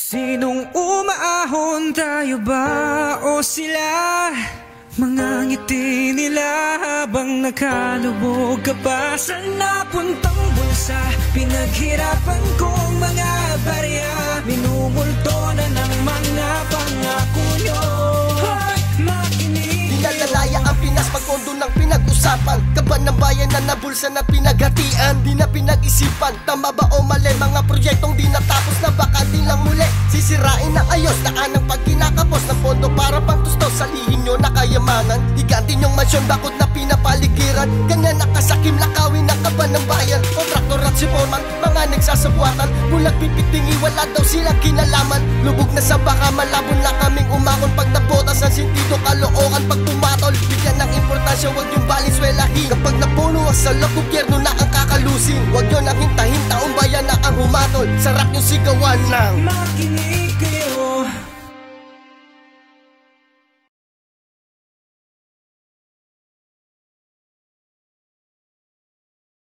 Sinong umaahon, tayo ba o sila? Mga ngiti nila habang nakalubog ka pa sa napuntang bulsa. Pinaghirapan kong mga barya, minumulto na ng mga pangako nyo. Hoy, makinig kayo. Dinadalaya ang Pinas pag pondo ng pinag-usapan. Kaban ng bayan na nabulsa na pinaghatian. Di na pinag-isipan, tama ba o mali? Mga proyektong di natapos na baka di lang muli sisirain ng ayos, daan ng pag kinakapos ng pondo para pang tustos. Salihin nyo na kayamanan, higanti nyong mansyon, bakot na pinapaligiran. Ganyan nakasakim lakawin ng kaban ng bayan. Kontraktor at si foreman, mga nagsasabuatan. Bulag pipitingi, wala daw silang kinalaman. Lubog na sa baka, malabon na kaming umakon. Pag nabotas ang sentido, kalookan pag pumatol. Bigyan ng importansya, huwag yung balinswelahin. Kapag napuno ang salak, gobyerno na ang kakalusin. Huwag nyo nang hintahin, taong bayan na ang humatol. Sarap yung sigawan ng